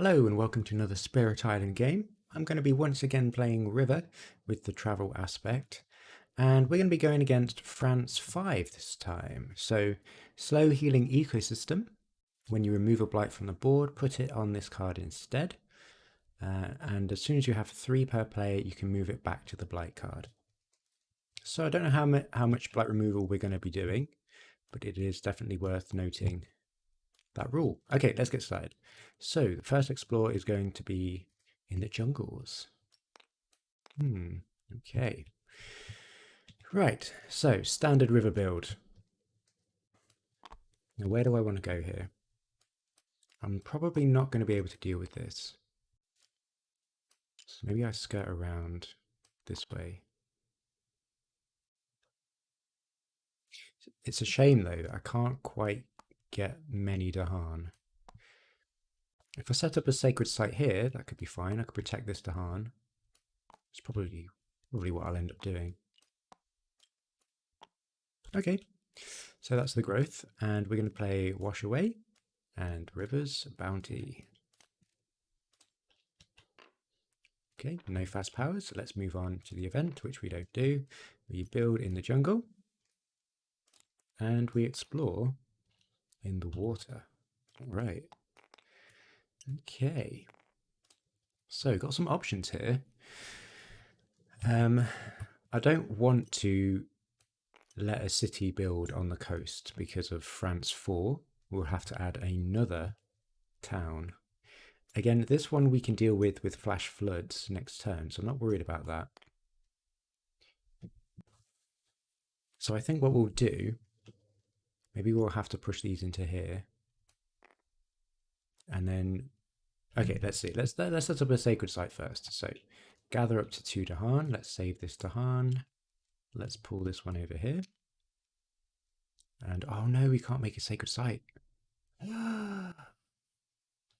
Hello and welcome to another Spirit Island game. I'm going to be once again playing River with the travel aspect, and we're going to be going against France 5 this time. So, slow healing ecosystem. When you remove a blight from the board, put it on this card instead. And as soon as you have 3 per player, you can move it back to the blight card. So I don't know how much blight removal we're going to be doing, but it is definitely worth noting that rule. Okay, let's get started. So the first explore is going to be in the jungles. Okay. Right, so standard river build. Now where do I want to go here? I'm probably not going to be able to deal with this. So maybe I skirt around this way. It's a shame though, I can't quite get many Dahan. If I set up a sacred site here, that could be fine. I could protect this Dahan. It's probably what I'll end up doing. Okay, so that's the growth, and we're going to play Wash Away and Rivers Bounty. Okay, no fast powers, so let's move on to the event, which we don't do. We build in the jungle, and we explore in the water. All right. Okay. So, got some options here. I don't want to let a city build on the coast because of France 4. We'll have to add another town. Again, this one we can deal with flash floods next turn, so I'm not worried about that. So I think what we'll do, maybe we'll have to push these into here. And then, okay, let's see. Let's set up a sacred site first. So gather up to 2 Dahan. Let's save this Dahan. Let's pull this one over here. And oh no, we can't make a sacred site. Oh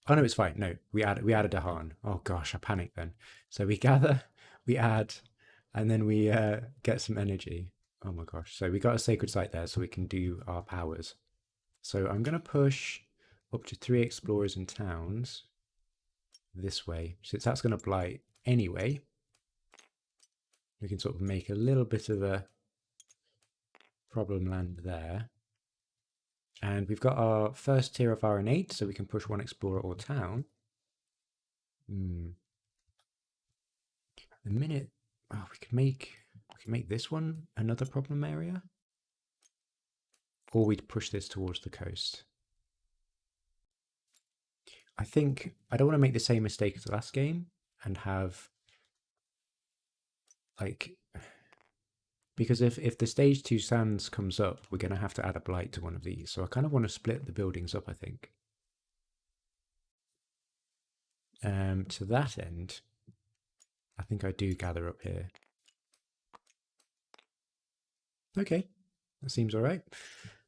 no, it's fine. No, we add a Dahan. Oh gosh, I panicked then. So we gather, we add, and then we get some energy. Oh my gosh. So we got a sacred site there so we can do our powers. So I'm going to push up to 3 explorers and towns this way. Since that's going to blight anyway, we can sort of make a little bit of a problem land there. And we've got our first tier of our innate, so we can push 1 explorer or town. The minute, oh, we can make this one another problem area, or we'd push this towards the coast. I think I don't want to make the same mistake as the last game and have like, because if the stage 2 sands comes up, we're going to have to add a blight to one of these. So I kind of want to split the buildings up, I think. To that end, I think I do gather up here. Okay, that seems all right.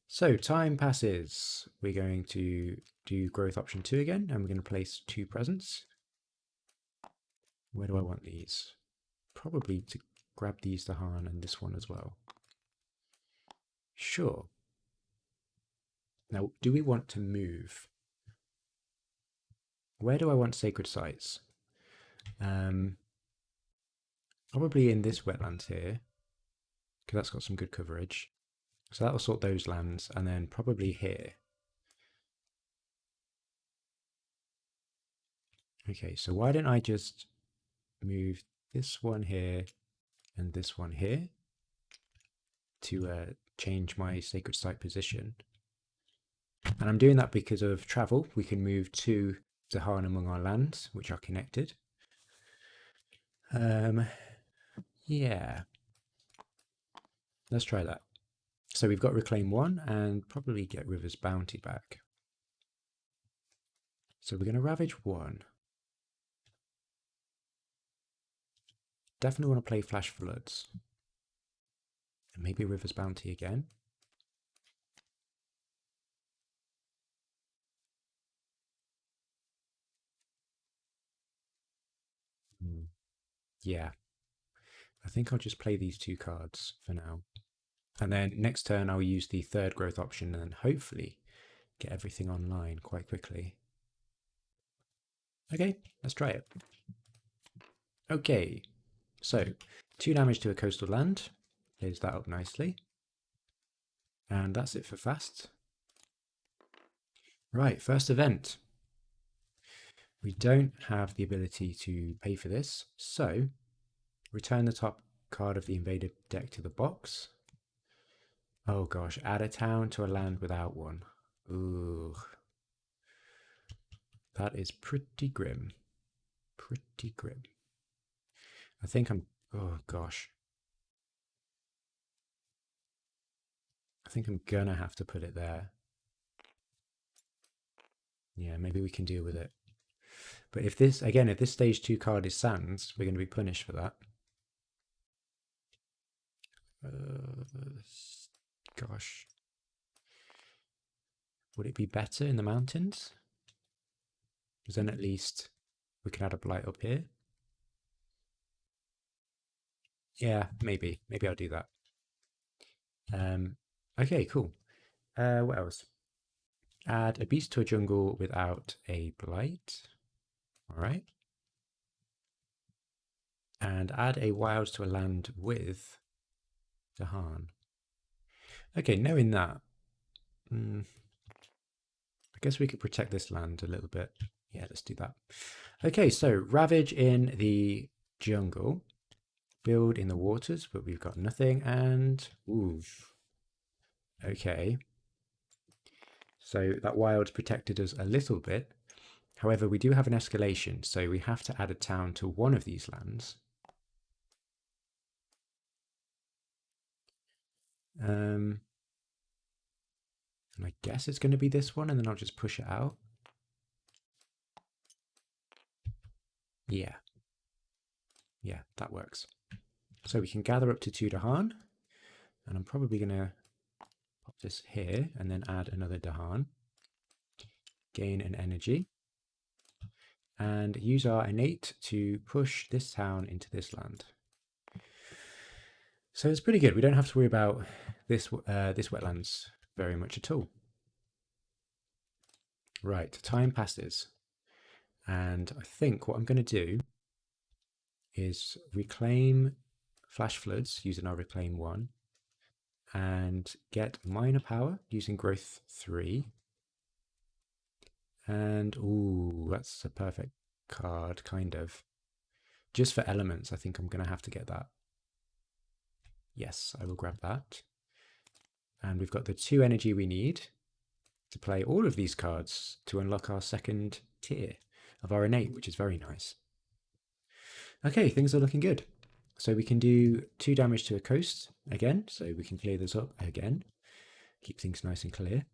So time passes. We're going to do growth option 2 again, and we're going to place 2 presents. Where do I want these? Probably to grab these Dahan and this one as well. Sure. Now, do we want to move? Where do I want sacred sites? Probably in this wetland here, because that's got some good coverage. So that'll sort those lands, and then probably here. Okay, so why don't I just move this one here and this one here to change my sacred site position. And I'm doing that because of travel. We can move 2 Dahan among our lands, which are connected. Yeah. Let's try that. So we've got Reclaim 1 and probably get River's Bounty back. So we're going to Ravage 1. Definitely want to play Flash Floods. And maybe River's Bounty again. Yeah. I think I'll just play these 2 cards for now. And then next turn I'll use the 3rd growth option and hopefully get everything online quite quickly. Okay, let's try it. Okay, so 2 damage to a coastal land. Clears that up nicely. And that's it for fast. Right, first event. We don't have the ability to pay for this, so return the top card of the invaded deck to the box. Oh gosh, add a town to a land without one. Ooh. That is pretty grim. Pretty grim. I think I'm... Oh gosh. I think I'm gonna have to put it there. Yeah, maybe we can deal with it. But if this, again, if this stage 2 card is Sands, we're going to be punished for that. Gosh. Would it be better in the mountains? Because then at least we can add a blight up here. Yeah, maybe. Maybe I'll do that. Okay, cool. What else? Add a beast to a jungle without a blight. All right. And add a wild to a land with Dahan. Okay, knowing that, I guess we could protect this land a little bit. Yeah, let's do that. Okay, so Ravage in the jungle. Build in the waters, but we've got nothing. And, ooh. Okay. So that wild's protected us a little bit. However, we do have an escalation, so we have to add a town to one of these lands. And I guess it's going to be this one, and then I'll just push it out. Yeah. Yeah, that works. So we can gather up to 2 Dahan, and I'm probably going to pop this here and then add another Dahan. Gain an energy. And use our innate to push this town into this land. So it's pretty good. We don't have to worry about this wetlands very much at all. Right, time passes. And I think what I'm going to do is reclaim Flash Floods using our Reclaim 1 and get Minor Power using Growth 3. And, ooh, that's a perfect card, kind of. Just for elements, I think I'm going to have to get that. Yes, I will grab that. And we've got the 2 energy we need to play all of these cards to unlock our second tier of our innate, which is very nice. Okay, things are looking good. So we can do 2 damage to a coast again, so we can clear this up again. Keep things nice and clear.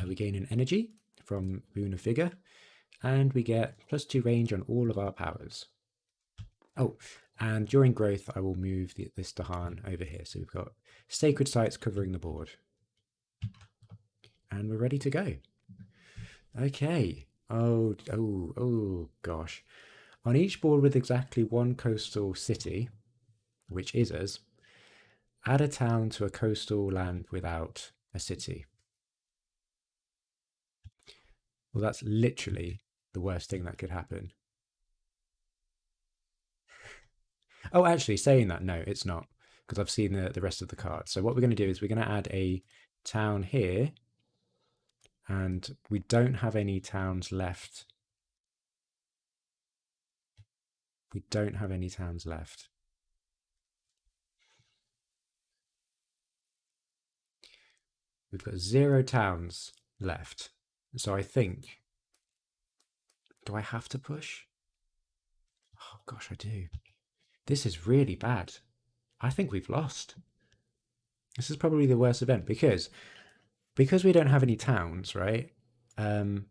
We gain an energy from Boon of Vigor, and we get +2 range on all of our powers. Oh, and during growth, I will move this Dahan over here. So we've got Sacred Sites covering the board. And we're ready to go. Okay. Oh, gosh. On each board with exactly 1 coastal city, which is us, add a town to a coastal land without a city. Well, that's literally the worst thing that could happen. Oh, actually, saying that, no, it's not, because I've seen the rest of the cards. So what we're going to do is we're going to add a town here, and we don't have any towns left. We don't have any towns left. We've got 0 towns left. So I think, do I have to push? Oh gosh, I do. This is really bad. I think we've lost. This is probably the worst event because we don't have any towns, right? I don't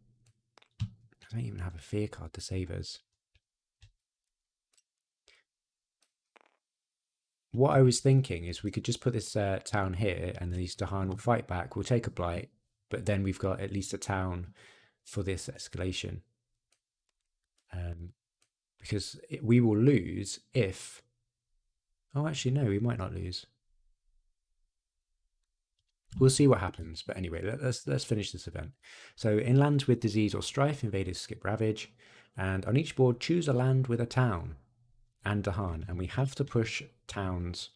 even have a fear card to save us. What I was thinking is we could just put this town here, and these Dahan will fight back. We'll take a blight, but then we've got at least a town for this escalation. Because we will lose if... Oh, actually, no, we might not lose. We'll see what happens. But anyway, let's finish this event. So in lands with disease or strife, invaders skip ravage. And on each board, choose a land with a town and Dahan. And we have to push towns,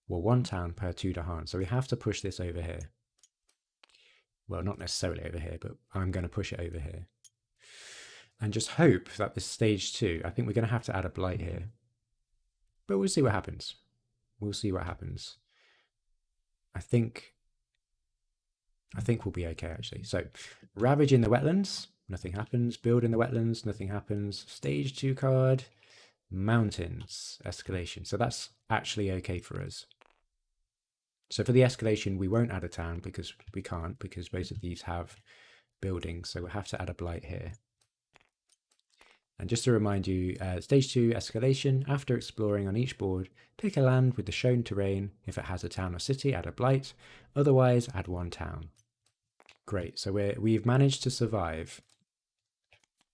well, one town per 2 Dahan. So we have to push this over here. Well, not necessarily over here, but I'm going to push it over here. And just hope that this stage 2, I think we're going to have to add a blight here. But we'll see what happens. We'll see what happens. I think we'll be okay, actually. So, ravage in the wetlands, nothing happens. Build in the wetlands, nothing happens. Stage 2 card, mountains, escalation. So that's actually okay for us. So for the escalation, we won't add a town because we can't, because both of these have buildings. So we'll have to add a blight here. And just to remind you, stage 2 escalation, after exploring on each board, pick a land with the shown terrain. If it has a town or city, add a blight. Otherwise, add 1 town. Great, so we've managed to survive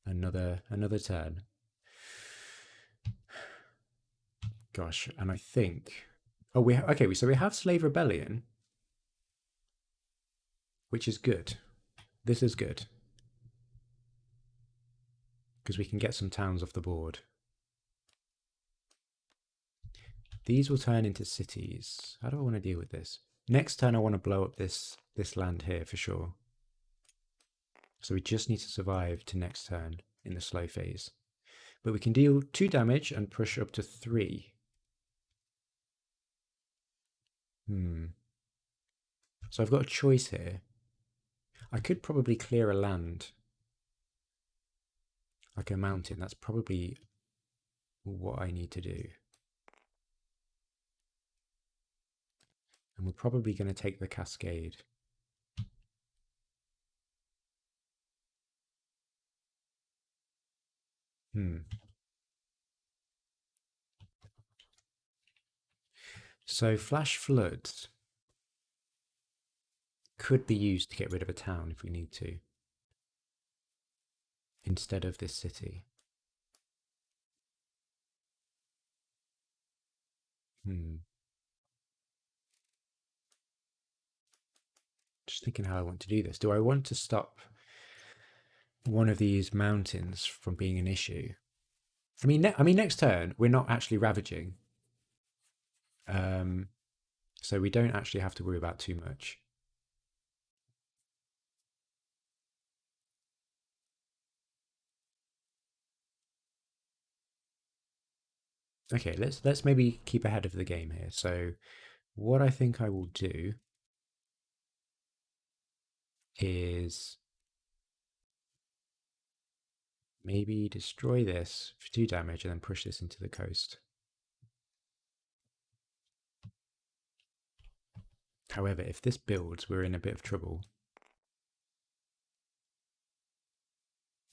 another turn. Gosh, and I think, oh, okay, so we have Slave Rebellion, which is good. This is good. Because we can get some towns off the board. These will turn into cities. How do I want to deal with this? Next turn, I want to blow up this land here for sure. So we just need to survive to next turn in the slow phase. But we can deal 2 damage and push up to 3. So I've got a choice here. I could probably clear a land. Like a mountain. That's probably what I need to do. And we're probably going to take the cascade. So Flash Floods could be used to get rid of a town if we need to, instead of this city. Just thinking how I want to do this. Do I want to stop one of these mountains from being an issue? I mean, next turn we're not actually ravaging, so we don't actually have to worry about too much. Okay, let's maybe keep ahead of the game here. So what I think I will do is maybe destroy this for 2 damage and then push this into the coast. However, if this builds, we're in a bit of trouble.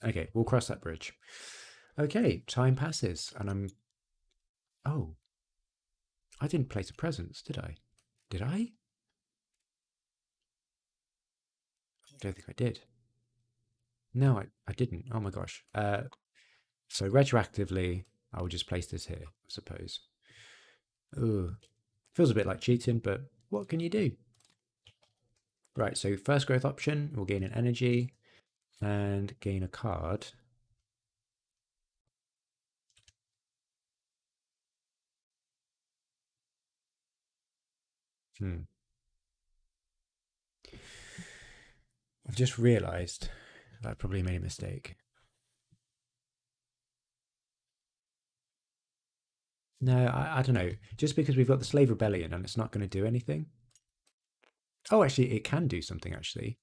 Okay, we'll cross that bridge. Okay, time passes and I'm... Oh, I didn't place a presence, did I? Did I? I don't think I did. No, I didn't. Oh my gosh. So retroactively, I will just place this here, I suppose. Ugh. Feels a bit like cheating, but what can you do? Right, so first growth option, we'll gain an energy and gain a card. I've just realised that I probably made a mistake. No, I don't know. Just because we've got the Slave Rebellion and it's not going to do anything. Oh, actually, it can do something, actually.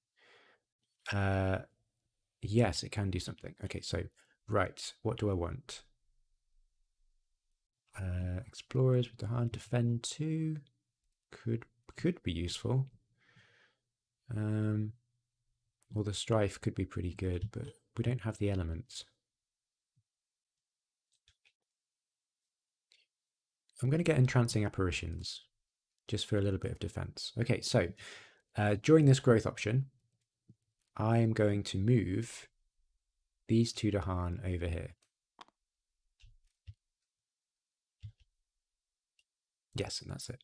Yes, it can do something. Okay, so, right, what do I want? Explorers with the hand, defend 2. Could be useful. Well, the strife could be pretty good, but we don't have the elements. I'm going to get entrancing apparitions just for a little bit of defense. Okay, so during this growth option, I am going to move these 2 Dahan over here. Yes, and that's it.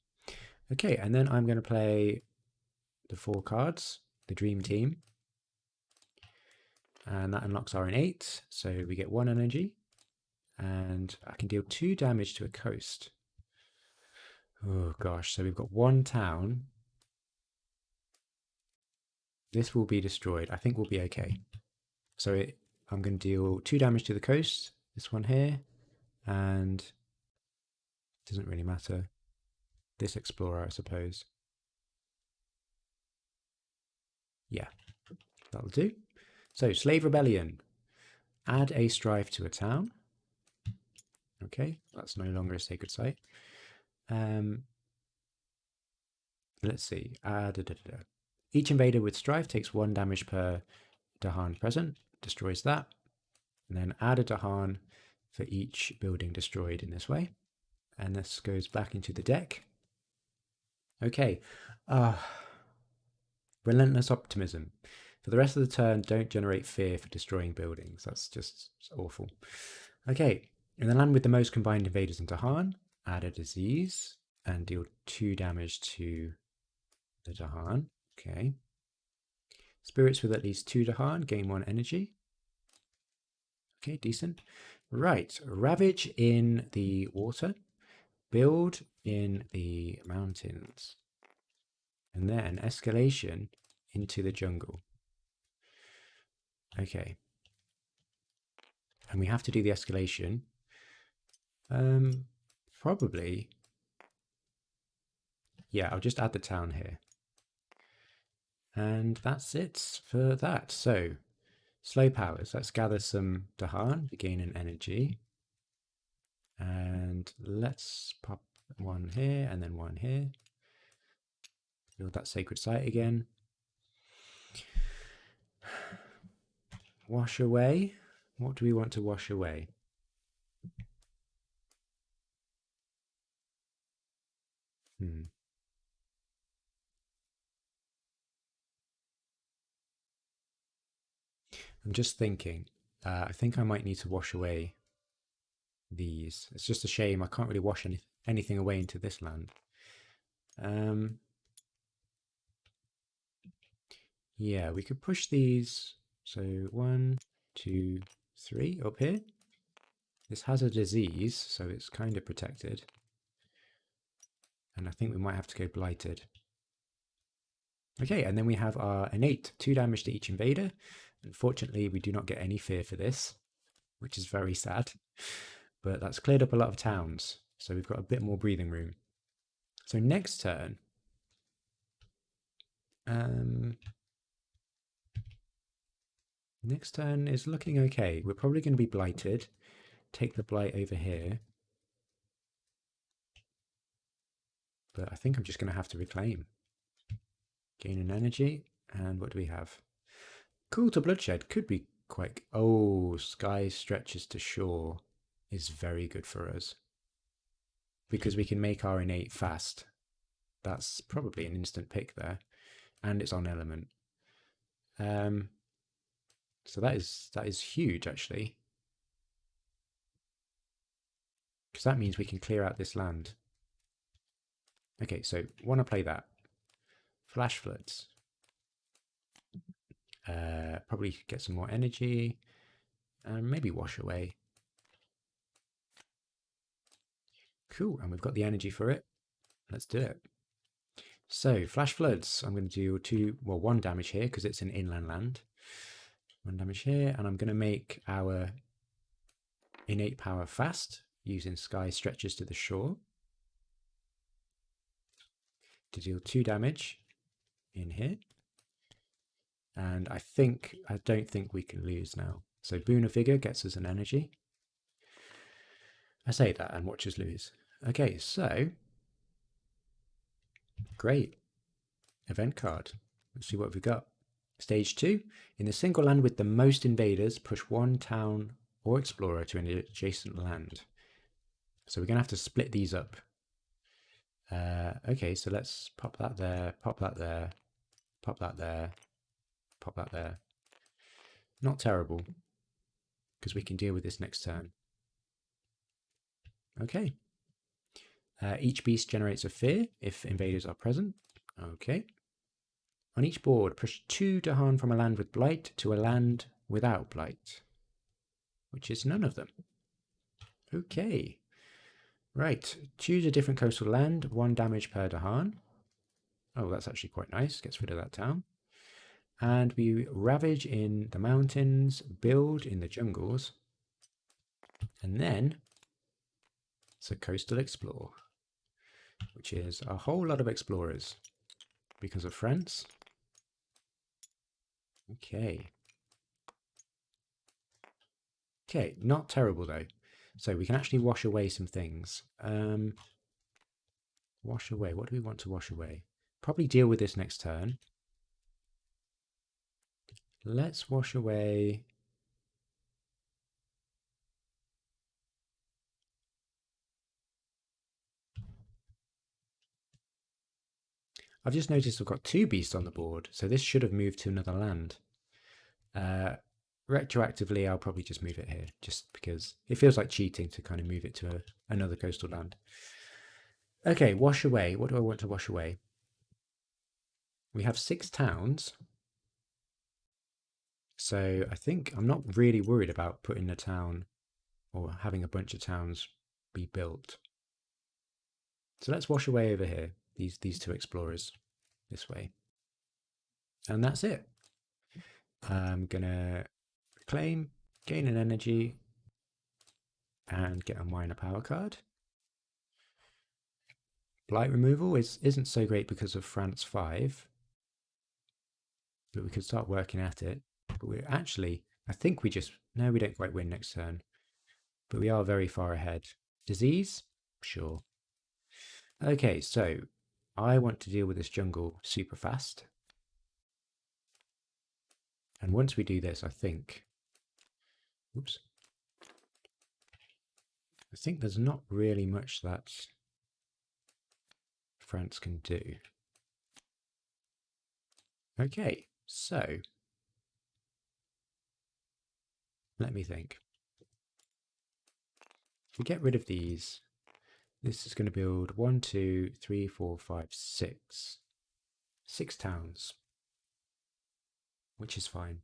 Okay, and then I'm going to play the 4 cards, the Dream Team. And that unlocks our innate, so we get 1 energy. And I can deal 2 damage to a coast. Oh gosh, so we've got 1 town. This will be destroyed. I think we'll be okay. So I'm going to deal 2 damage to the coast, this one here, and it doesn't really matter. This explorer, I suppose. Yeah, that'll do. So, Slave Rebellion. Add a strife to a town. Okay, that's no longer a sacred site. Let's see. Each invader with strife takes 1 damage per Dahan present. Destroys that. And then add a Dahan for each building destroyed in this way. And this goes back into the deck. Okay. Relentless Optimism. For the rest of the turn, don't generate fear for destroying buildings. That's just awful. Okay. In the land with the most combined invaders and Dahan, add a disease and deal 2 damage to the Dahan. Okay. Spirits with at least 2 Dahan gain 1 energy. Okay, decent. Right. Ravage in the water. Build in the mountains. And then escalation into the jungle. Okay. And we have to do the escalation. Probably. Yeah, I'll just add the town here. And that's it for that. So, slow powers. Let's gather some Dahan to gain an energy. And let's pop 1 here and then 1 here. Build that sacred site again. Wash away. What do we want to wash away? I'm just thinking. I think I might need to wash away these. It's just a shame I can't really wash anything away into this land. Yeah, we could push these. So 1, 2, 3 up here. This has a disease, so it's kind of protected. And I think we might have to go blighted. Okay, and then we have our innate 2 damage to each invader. Unfortunately, we do not get any fear for this, which is very sad. But that's cleared up a lot of towns, so we've got a bit more breathing room. So next turn, next turn is looking okay. We're probably going to be blighted. Take the blight over here. But I think I'm just going to have to reclaim. Gain an energy. And what do we have? Cool to Bloodshed could be quite... Oh, Sky Stretches to Shore is very good for us. Because we can make our innate fast. That's probably an instant pick there. And it's on element. So that is huge, actually. Because that means we can clear out this land. Okay, so want to play that. Flash Floods. Probably get some more energy. And maybe wash away. Cool, and we've got the energy for it. Let's do it. So, Flash Floods. I'm going to do 1 damage here because it's an inland land. 1 damage here, and I'm going to make our innate power fast using Sky Stretches to the Shore to deal 2 damage in here. And I don't think we can lose now. So Boon of Vigor gets us an energy. I say that and watch us lose. Okay, so great. Event card. Let's see what we've got. Stage 2. In the single land with the most invaders, push 1 town or explorer to an adjacent land. So we're going to have to split these up. Okay, so let's pop that there, pop that there, pop that there, pop that there. Not terrible, because we can deal with this next turn. Okay. Each beast generates a fear if invaders are present. Okay. On each board, push 2 Dahan from a land with blight to a land without blight, which is none of them. Okay. Right. Choose a different coastal land, 1 damage per Dahan. Oh, that's actually quite nice. Gets rid of that town. And we ravage in the mountains, build in the jungles, and then it's a coastal explore, which is a whole lot of explorers because of France. Okay. Okay, not terrible though. So we can actually wash away some things. Wash away. What do we want to wash away? Probably deal with this next turn. Let's wash away. I've just noticed I've got 2 beasts on the board, so this should have moved to another land. Retroactively, I'll probably just move it here, just because it feels like cheating to kind of move it to another coastal land. Okay, wash away. What do I want to wash away? We have 6 towns. So I think I'm not really worried about putting a town or having a bunch of towns be built. So let's wash away over here, these 2 explorers this way. And that's it. I'm going to reclaim, gain an energy, and get a minor power card. Blight removal isn't so great because of France 5, but we could start working at it. But we're actually, I think we don't quite win next turn, but we are very far ahead. Disease? Sure. Okay, so I want to deal with this jungle super fast. And once we do this, I think there's not really much that France can do. Okay, so let me think. If we get rid of these, this is going to build 1, 2, 3, 4, 5, 6. 6 towns, which is fine.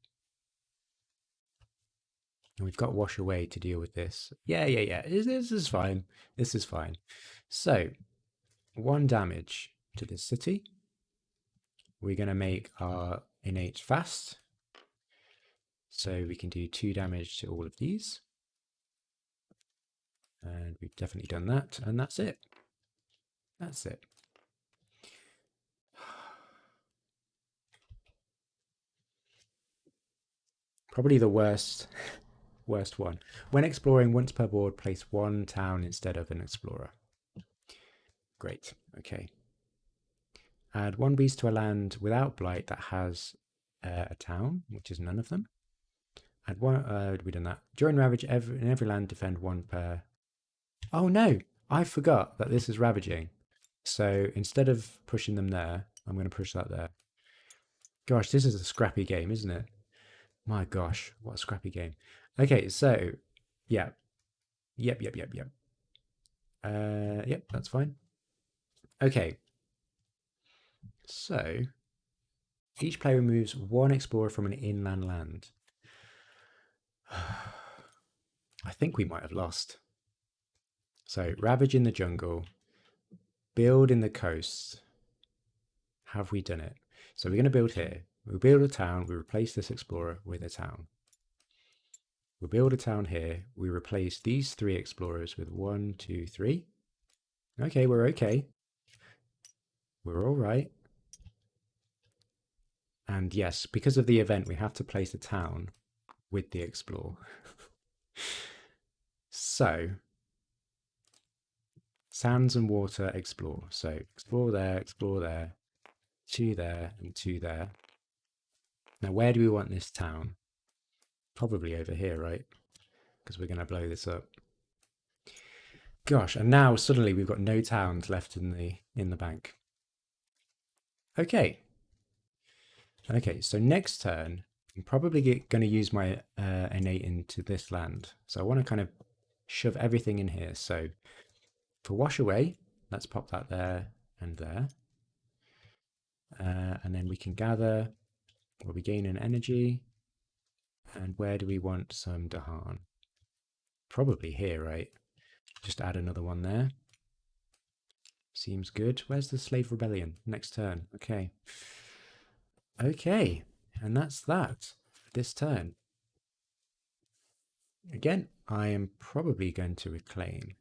And we've got wash away to deal with this. Yeah. This is fine. This is fine. So 1 damage to this city. We're going to make our innate fast. So we can do 2 damage to all of these. And we've definitely done that. And that's it. That's it. Probably the worst one. When exploring once per board, place 1 town instead of an explorer. Great. Okay. Add 1 beast to a land without blight that has a town, which is none of them. Add 1. We've done that. During ravage, in every land, defend 1 per. Oh no! I forgot that this is ravaging. So instead of pushing them there, I'm going to push that there. Gosh, this is a scrappy game, isn't it? My gosh, what a scrappy game. Okay, so yeah. Yep. Yep, that's fine. Okay. So each player removes 1 explorer from an inland land. I think we might have lost. So ravage in the jungle, build in the coast. Have we done it? So we're going to build here. We'll build a town. We replace this explorer with a town. We'll build a town here. We replace these 3 explorers with 1, 2, 3. Okay, we're okay. We're all right. And yes, because of the event, we have to place a town with the explore. So, sands and water explore. So explore there, 2 there, and 2 there. Now, where do we want this town? Probably over here, right? Because we're going to blow this up. Gosh, and now suddenly we've got no towns left in the bank. Okay. Okay, so next turn, I'm probably going to use my innate into this land. So I want to kind of shove everything in here. So for wash away, let's pop that there and there. And then we can gather, or we gain an energy. And where do we want some Dahan? Probably here, right? Just add another one there. Seems good. Where's the Slave Rebellion? Next turn. Okay. Okay. And that's that for this turn. Again, I am probably going to reclaim.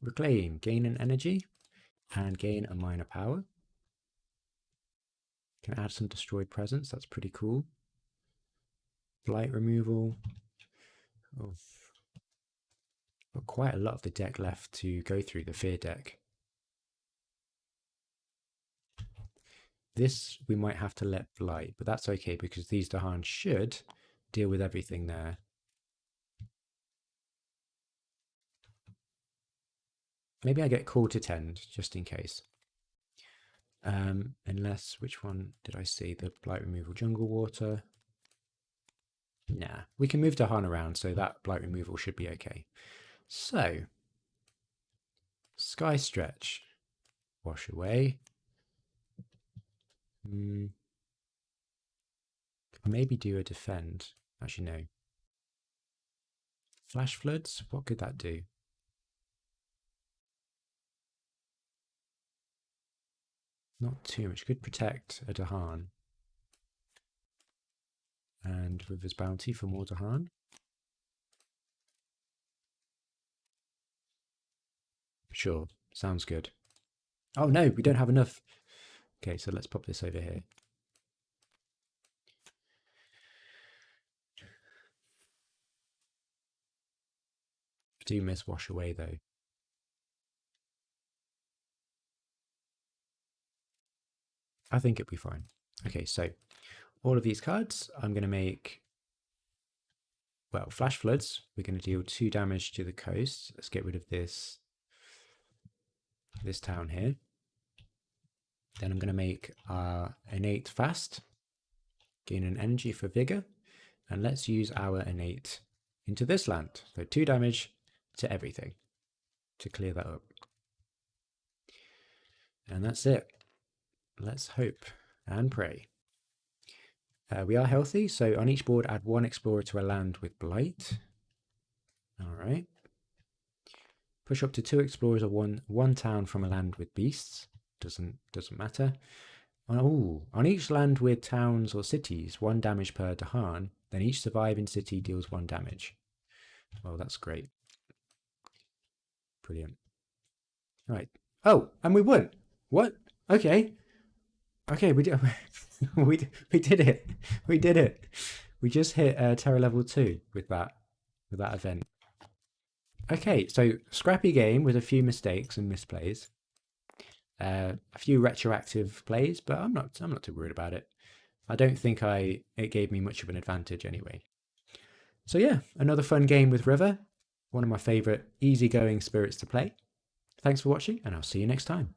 Reclaim, gain an energy and gain a minor power. Can add some destroyed presence. That's pretty cool. Blight removal. Oh. Got quite a lot of the deck left to go through, the fear deck. This we might have to let blight, but that's okay because these Dahan should deal with everything there. Maybe I get Call to Tend just in case. Unless, which one did I see? The blight removal, jungle water. Nah, we can move Dahan around, so that blight removal should be okay. So, Sky Stretch, wash away. Maybe do a defend. Actually, no. Flash Floods, what could that do? Not too much. Could protect a Dahan. And River's Bounty for more Dahan. Sure, sounds good. Oh no, we don't have enough. Okay, so let's pop this over here. I do miss Wash Away though. I think it'll be fine. Okay, so all of these cards, I'm going to make, well, Flash Floods. We're going to deal 2 damage to the coast. Let's get rid of this town here. Then I'm going to make our innate fast, gain an energy for vigor, and let's use our innate into this land. So 2 damage to everything to clear that up. And that's it. Let's hope and pray. We are healthy, so on each board add 1 explorer to a land with blight. All right. Push up to 2 explorers or one town from a land with beasts. Doesn't matter. On each land with towns or cities, 1 damage per Dahan. Then each surviving city deals 1 damage. Well, that's great. Brilliant. All right. Oh, and we won. What? Okay. Okay, we did. we did it. We did it. We just hit Terror level 2 with that event. Okay, so scrappy game with a few mistakes and misplays, a few retroactive plays, but I'm not too worried about it. I don't think it gave me much of an advantage anyway. So yeah, another fun game with River, one of my favorite easygoing spirits to play. Thanks for watching, and I'll see you next time.